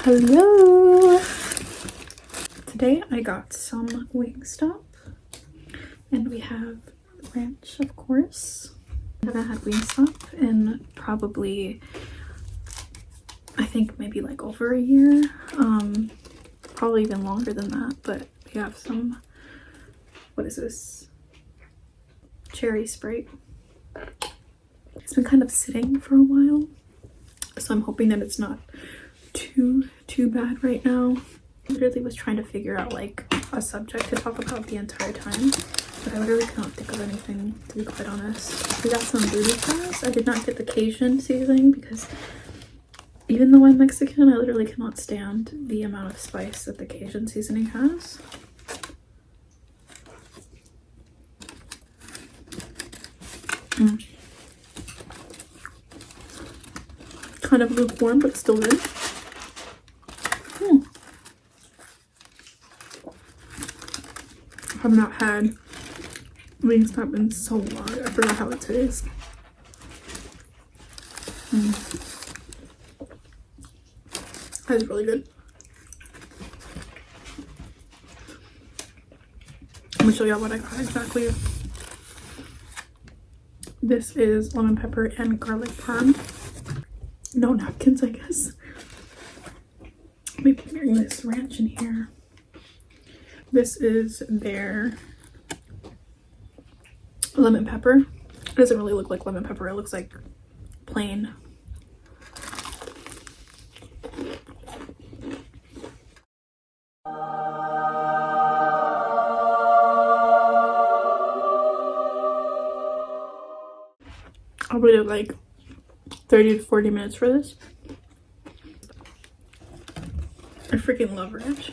Hello! Today I got some Wingstop and we have ranch, of course. I haven't had Wingstop in probably, I think maybe like over a year, probably even longer than that, but we have some, what is this? Cherry Sprite. It's been kind of sitting for a while, so I'm hoping that it's not too bad right now. I literally was trying to figure out like a subject to talk about the entire time, but I literally cannot think of anything, to be quite honest. We got some booty sauce. I did not get the Cajun seasoning because even though I'm Mexican, I literally cannot stand the amount of spice that the Cajun seasoning has. Kind of lukewarm, but still good. I've not had Wingstop in so long. I forgot how it tastes. That's really good. Let me show y'all what I got exactly. This is lemon pepper and garlic parm. No napkins, I guess. Let me bring this ranch in here. This is their lemon pepper. It doesn't really look like lemon pepper. It looks like plain. I waited like 30 to 40 minutes for this. I freaking love ranch.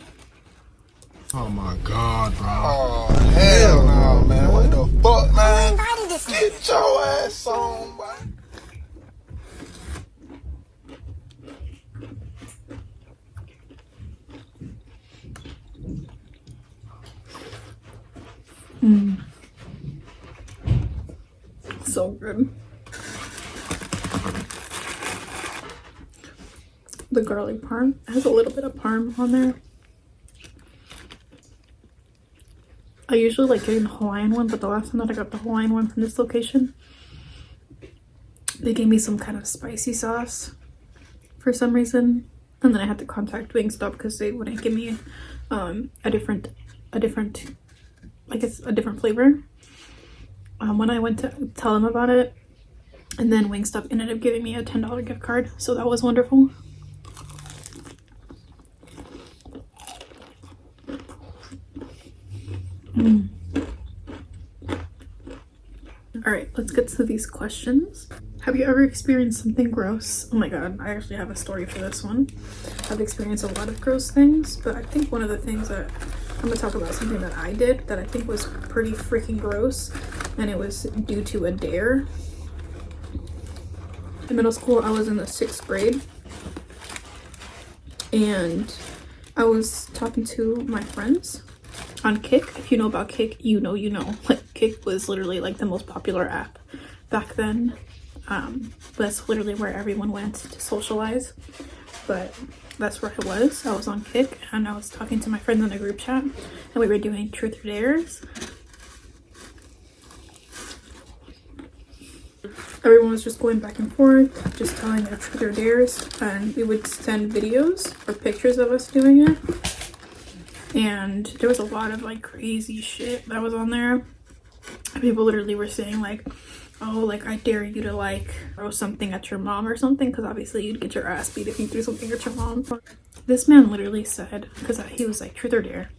Oh my god, bro. Oh, hell no, man. What the fuck, man? Get your ass on, boy. So good. The garlic parm has a little bit of parm on there. I usually like getting the Hawaiian one, but the last time that I got the Hawaiian one from this location, they gave me some kind of spicy sauce for some reason, and then I had to contact Wingstop because they wouldn't give me a different flavor when I went to tell them about it. And then Wingstop ended up giving me a $10 gift card, so that was wonderful. All right, let's get to these questions. Have you ever experienced something gross? Oh my god, I actually have a story for this one. I've experienced a lot of gross things, but I think one of the things that I'm gonna talk about, something that I did that I think was pretty freaking gross, and it was due to a dare. In middle school, I was in the 6th grade, and I was talking to my friends on Kick. If you know about Kick, you know. Like, Kick was literally like the most popular app back then. That's literally where everyone went to socialize. But that's where I was. I was on Kick, and I was talking to my friends in a group chat, and we were doing truth or dares. Everyone was just going back and forth, just telling their truth or dares, and we would send videos or pictures of us doing it. And there was a lot of like crazy shit that was on there. People literally were saying like, oh, like, I dare you to like throw something at your mom or something, because obviously you'd get your ass beat if you threw something at your mom. This man literally said, because he was like, truth or dare,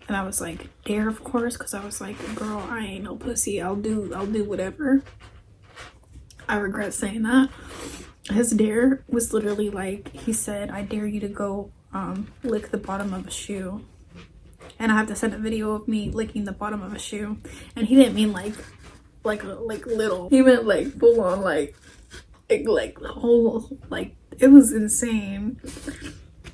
and I was like, dare, of course, because I was like, girl, I ain't no pussy, I'll do whatever. I regret saying that. His dare was literally like, he said, I dare you to go lick the bottom of a shoe. And I have to send a video of me licking the bottom of a shoe. And he didn't mean like little. He meant like full on like the whole, like, it was insane.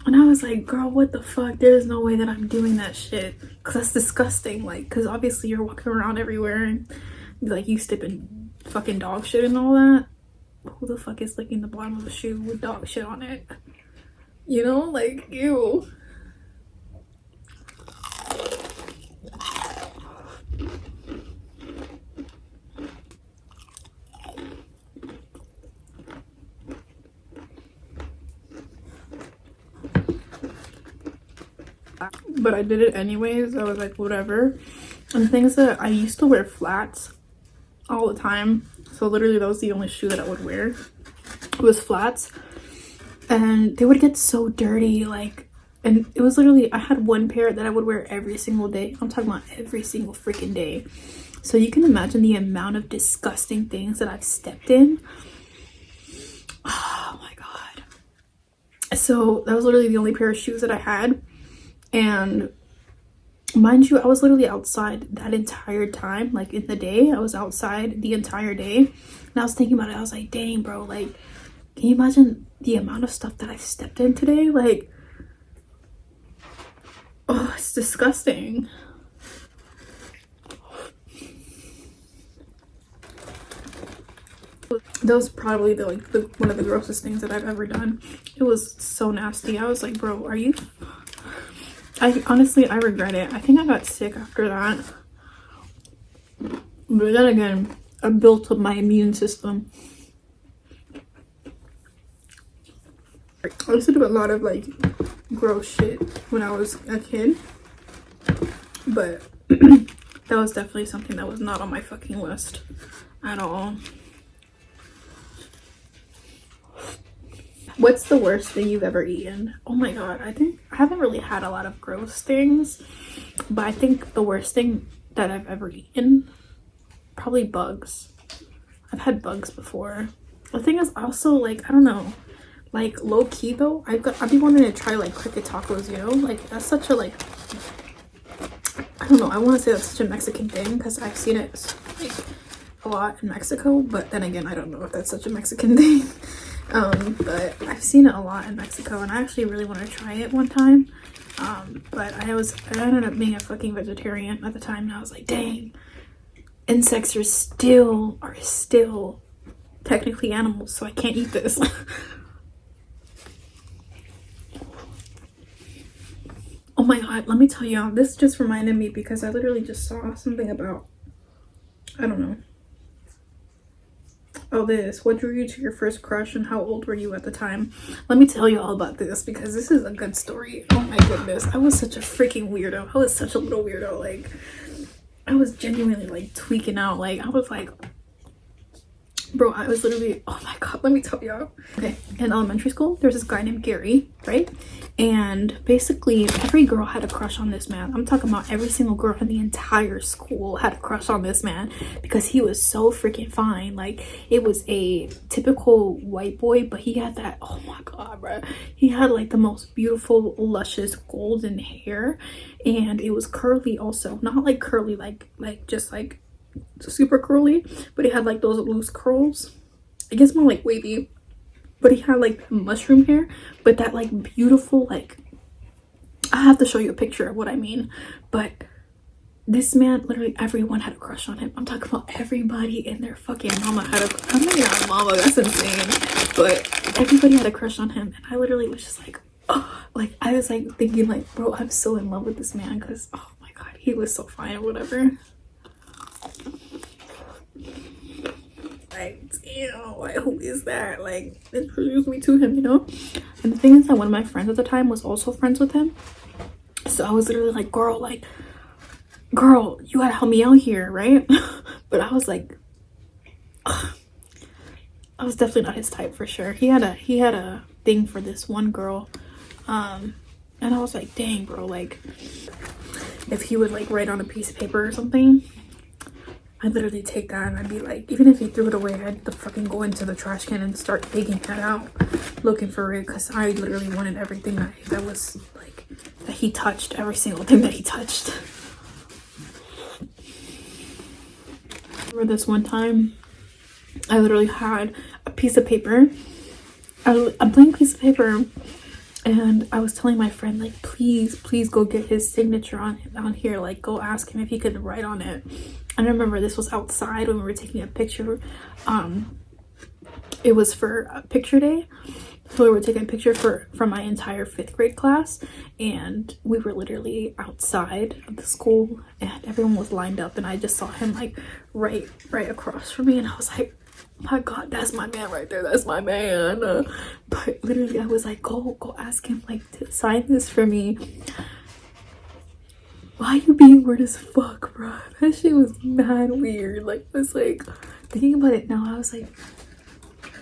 And I was like, girl, what the fuck? There's no way that I'm doing that shit. Cause that's disgusting. Like, cause obviously you're walking around everywhere and like you stepping fucking dog shit and all that. Who the fuck is licking the bottom of a shoe with dog shit on it? You know, like, ew. But I did it anyways. I was like, whatever. And the thing is that I used to wear flats all the time. So literally that was the only shoe that I would wear. It was flats. And they would get so dirty, like, and it was literally, I had one pair that I would wear every single day. I'm talking about every single freaking day. So you can imagine the amount of disgusting things that I've stepped in. Oh my god. So that was literally the only pair of shoes that I had. And mind you, I was literally outside that entire time. Like in the day, I was outside the entire day. And I was thinking about it. I was like, dang, bro, like, can you imagine the amount of stuff that I've stepped in today? Like, oh, it's disgusting. That was probably one of the grossest things that I've ever done. It was so nasty. I was like, bro, are you... I honestly regret it. I think I got sick after that. But then again, I built up my immune system. I used to do a lot of like gross shit when I was a kid. But that was definitely something that was not on my fucking list at all. What's the worst thing you've ever eaten? Oh my god, I think I haven't really had a lot of gross things, but I think the worst thing that I've ever eaten, probably bugs. I've had bugs before. The thing is also, like, I don't know, like low key though, I've been wanting to try like cricket tacos, you know, like that's such a, like, I don't know, I want to say that's such a Mexican thing because I've seen it like a lot in Mexico, but then again, I don't know if that's such a Mexican thing. But I've seen it a lot in Mexico and I actually really want to try it one time. But I ended up being a fucking vegetarian at the time and I was like, dang, insects are still technically animals, so I can't eat this. Oh my god, let me tell you, this just reminded me because I literally just saw something about, I don't know. Oh, this. What drew you to your first crush and how old were you at the time? Let me tell you all about this because this is a good story. Oh my goodness. I was such a freaking weirdo. I was such a little weirdo. Like, I was genuinely like tweaking out. Like, I was like, bro, I was literally, oh my god, let me tell y'all. Okay, in elementary school, there's this guy named Gary, right? And basically, every girl had a crush on this man. I'm talking about every single girl in the entire school had a crush on this man because he was so freaking fine. Like, it was a typical white boy, but he had that, oh my god, bro. He had like the most beautiful, luscious golden hair, and it was curly also. Not like curly, like just like super curly, but he had like those loose curls, I guess more like wavy, but he had like mushroom hair, but that like beautiful, like, I have to show you a picture of what I mean. But this man, literally everyone had a crush on him. I'm talking about everybody and their fucking mama had a, I'm not even mama, that's insane, but everybody had a crush on him. And I literally was just like, oh, like I was like thinking like, bro, I'm so in love with this man because, oh my god, he was so fine or whatever. Like, damn, like, who is that? Like, introduce me to him, you know? And the thing is that one of my friends at the time was also friends with him. So I was literally like, girl, you gotta help me out here, right? But I was like, ugh. I was definitely not his type for sure. He had a thing for this one girl. And I was like, dang, bro, like, if he would like write on a piece of paper or something, I'd literally take that and I'd be like, even if he threw it away, I'd fucking go into the trash can and start digging that out, looking for it, because I literally wanted everything that was like, that he touched, every single thing that he touched. I remember this one time, I literally had a piece of paper, a blank piece of paper, and I was telling my friend, like, please go get his signature on here, like, go ask him if he could write on it. And I remember this was outside when we were taking a picture. It was for a picture day. So we were taking a picture from my entire 5th grade class, and we were literally outside of the school and everyone was lined up, and I just saw him like right across from me, and I was like, my god, that's my man right there, that's my man. But literally I was like, go ask him like to sign this for me. Why you being weird as fuck, bro? That shit was mad weird. Like, I was like, thinking about it now, I was like,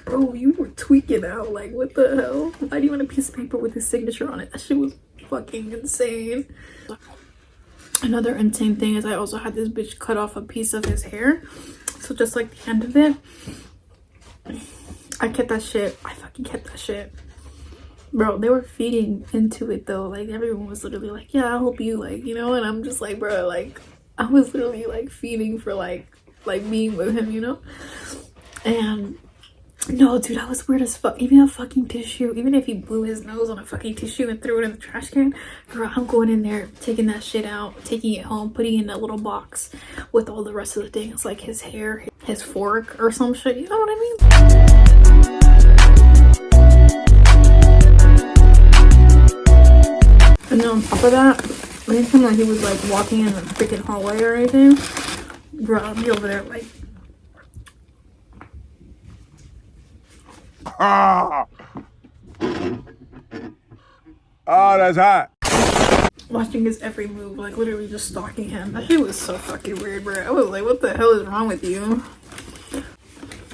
bro, you were tweaking out. Like, what the hell? Why do you want a piece of paper with his signature on it? That shit was fucking insane. Another insane thing is I also had this bitch cut off a piece of his hair. So just like the end of it, I kept that shit. I fucking kept that shit. Bro, they were feeding into it though. Like, everyone was literally like, yeah, I hope you, like, you know. And I'm just like, bro, like, I was literally like feeding for like being with him, you know. And no, dude, I was weird as fuck. Even a fucking tissue, even if he blew his nose on a fucking tissue and threw it in the trash can, girl, I'm going in there, taking that shit out, taking it home, putting it in a little box with all the rest of the things, like his hair, his fork, or some shit. You know what I mean? And then on top of that, anytime that he was like walking in the freaking hallway or anything, bro, I'd be over there like, Ah, oh, that's hot. watching his every move, like literally just stalking him. That shit was so fucking weird, bro. I was like, what the hell is wrong with you?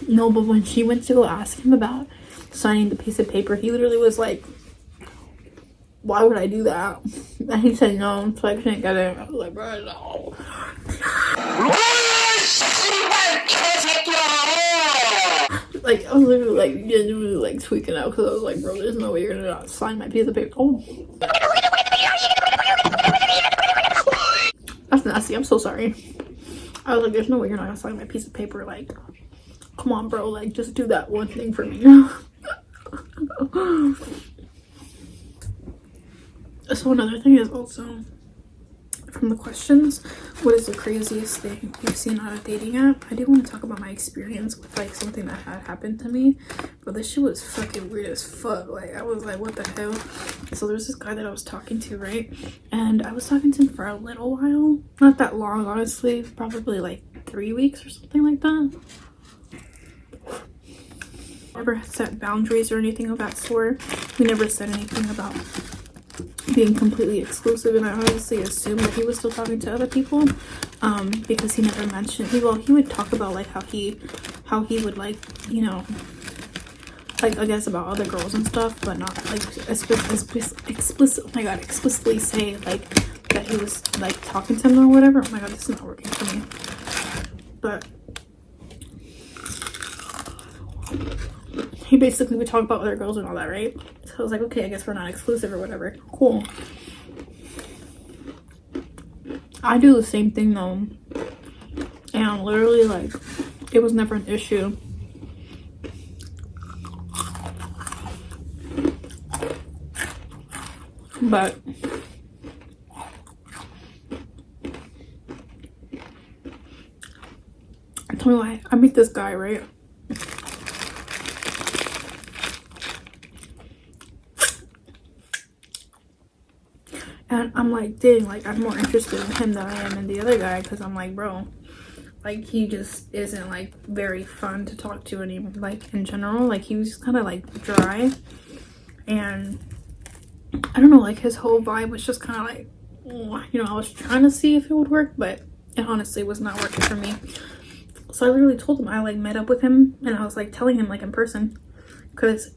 No, but when she went to go ask him about signing the piece of paper, he literally was like, why would I do that? And he said no, so I couldn't get it. I was like, bro, no. Like, I was literally like genuinely like tweaking out because I was like, bro, there's no way you're gonna not sign my piece of paper. Oh, that's nasty. I'm so sorry. I was like, there's no way you're not gonna sign my piece of paper. Like, come on, bro. Like, just do that one thing for me. So another thing is also from the questions, what is the craziest thing you've seen on a dating app? I do want to talk about my experience with like something that had happened to me, but this shit was fucking weird as fuck. Like, I was like, what the hell? So there's this guy that I was talking to, right? And I was talking to him for a little while, not that long, honestly, probably like 3 weeks or something like that. Never set boundaries or anything of that sort. We never said anything about being completely exclusive, and I honestly assumed that he was still talking to other people, because he never mentioned, he would talk about like how he would, like, you know, like, I guess about other girls and stuff, but not like explicit, oh my god, explicitly say like that he was like talking to them or whatever. Oh my god, this is not working for me. But he basically would talk about other girls and all that, right? So I was like, okay, I guess we're not exclusive or whatever. Cool. I do the same thing though. And literally, like, it was never an issue. But tell me why. I meet this guy, right? And I'm like, dang, like, I'm more interested in him than I am in the other guy, because I'm like, bro, like, he just isn't like very fun to talk to any, like, in general. Like, he was just kind of like dry, and I don't know, like, his whole vibe was just kind of like, you know, I was trying to see if it would work, but it honestly was not working for me. So I literally told him, I like met up with him, and I was like telling him like in person, because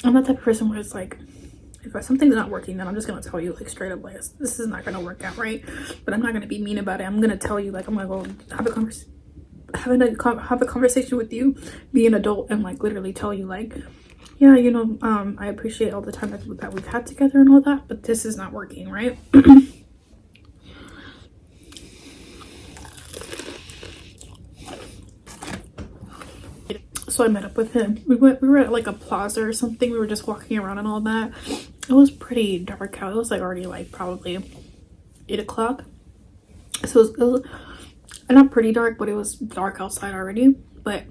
I'm that type of person where it's like, if something's not working, then I'm just gonna tell you like straight up, like, this is not gonna work out, right? But I'm not gonna be mean about it. I'm gonna tell you, like, I'm gonna go have a conversation with you, be an adult, and like literally tell you, like, yeah, you know, I appreciate all the time that we've had together and all that, but this is not working, right? So I met up with him. We were at like a plaza or something. We were just walking around and all that. It was pretty dark out. It was like already like probably 8 o'clock. So it was not pretty dark, but it was dark outside already. But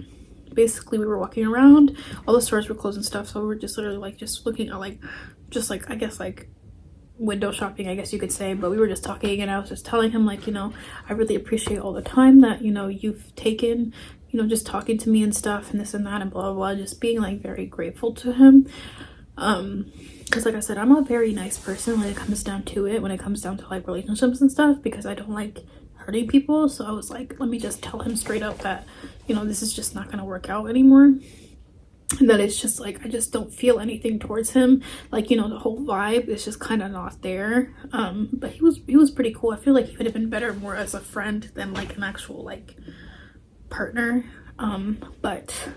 basically we were walking around, all the stores were closed and stuff, so we were just literally like just looking at like just like I guess like window shopping, I guess you could say. But we were just talking, and I was just telling him like, you know, I really appreciate all the time that, you know, you've taken, you know, just talking to me and stuff and this and that and blah blah blah, just being like very grateful to him. Because like I said, I'm a very nice person when it comes down to it, when it comes down to like relationships and stuff, because I don't like hurting people. So I was like, let me just tell him straight up that, you know, this is just not gonna work out anymore, and that it's just like I just don't feel anything towards him. Like, you know, the whole vibe is just kind of not there. But he was pretty cool. I feel like he would have been better more as a friend than like an actual like partner. But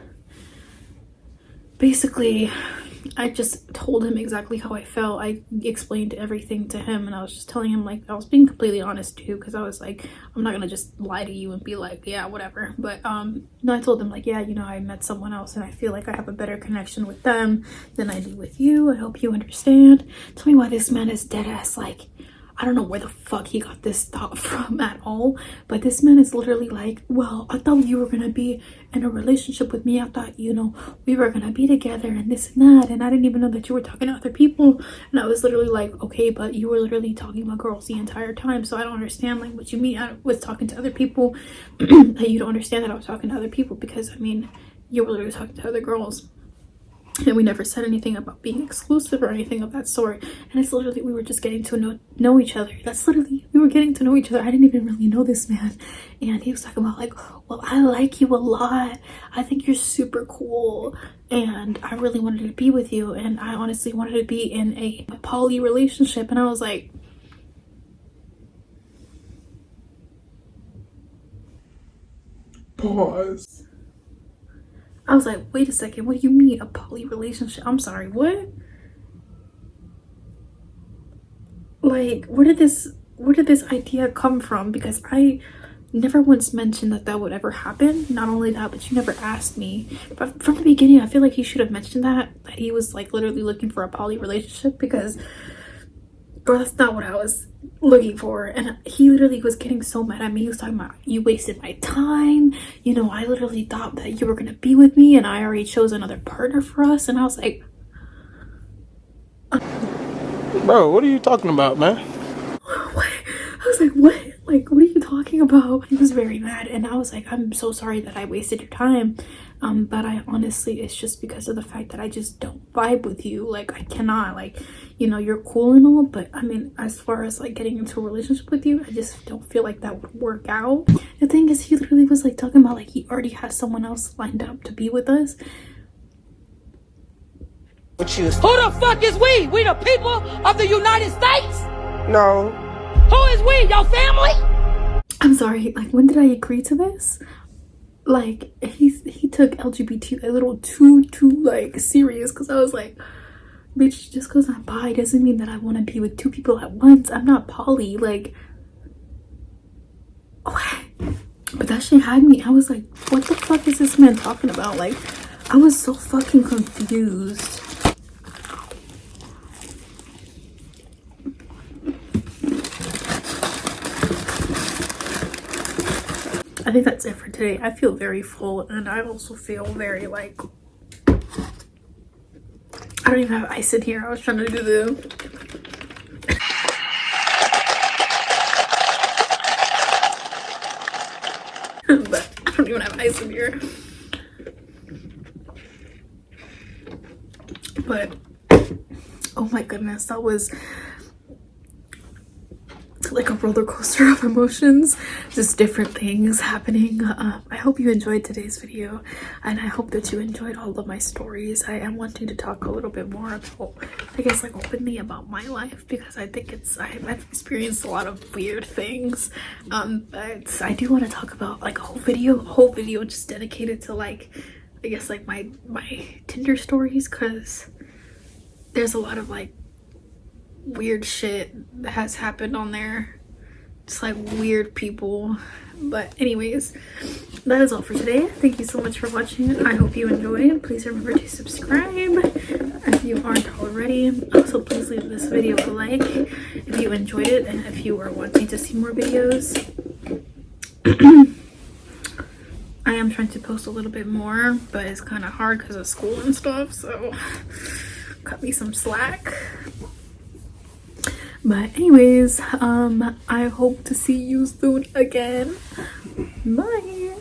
basically I just told him exactly how I felt. I explained everything to him, and I was just telling him, like, I was being completely honest too, because I was like, I'm not gonna just lie to you and be like, yeah, whatever. But no, I told him like, yeah, you know, I met someone else and I feel like I have a better connection with them than I do with you. I hope you understand. Tell me why this man is dead ass like, I don't know where the fuck he got this thought from at all, but this man is literally like, well, I thought you were gonna be in a relationship with me. I thought, you know, we were gonna be together and this and that, and I didn't even know that you were talking to other people. And I was literally like, okay, but you were literally talking about girls the entire time, so I don't understand like what you mean I was talking to other people. That you don't understand that I was talking to other people, because I mean, you were literally talking to other girls. And we never said anything about being exclusive or anything of that sort. And it's literally, we were just getting to know each other. That's literally, we were getting to know each other. I didn't even really know this man. And he was talking about like, well, I like you a lot. I think you're super cool. And I really wanted to be with you. And I honestly wanted to be in a poly relationship. And I was like, Pause. I was like, wait a second, what do you mean a poly relationship? I'm sorry, what? Like, where did this idea come from? Because I never once mentioned that would ever happen. Not only that, but you never asked me. But from the beginning, I feel like he should have mentioned that he was like literally looking for a poly relationship, because bro, that's not what I was looking for. And he literally was getting so mad at me. He was talking about, you wasted my time, you know, I literally thought that you were gonna be with me and I already chose another partner for us. And I was like, Bro, what are you talking about, man? what? I was like, what? Like, what are you talking about? He was very mad, and I was like, I'm so sorry that I wasted your time. But I honestly, it's just because of the fact that I just don't vibe with you. Like, I cannot, like, you know, you're cool and all, but I mean, as far as like getting into a relationship with you, I just don't feel like that would work out. The thing is, he literally was like talking about like he already has someone else lined up to be with us. Who the fuck is we? We the people of the United States? No. Who is we? Your family? I'm sorry, like, when did I agree to this? Like, he took LGBT a little too like serious, because I was like, bitch, just because I'm bi doesn't mean that I want to be with two people at once. I'm not poly, like, what? But that shit had me. I was like, what the fuck is this man talking about? Like, I was so fucking confused. I think that's it for today. I feel very full, and I also feel very like, I don't even have ice in here. I was trying to do the but I don't even have ice in here. But oh my goodness, that was like a roller coaster of emotions, just different things happening. I hope you enjoyed today's video, and I hope that you enjoyed all of my stories. I am wanting to talk a little bit more about, I guess, like openly about my life, because I think I've experienced a lot of weird things. But I do want to talk about like a whole video just dedicated to like, I guess, like my Tinder stories, because there's a lot of like weird shit that has happened on there, just like weird people. But anyways, that is all for today. Thank you so much for watching. I hope you enjoyed. Please remember to subscribe if you aren't already. Also, please leave this video a like if you enjoyed it, and if you are wanting to see more videos. I am trying to post a little bit more, but it's kind of hard because of school and stuff, so cut me some slack. But anyways, I hope to see you soon again. Bye.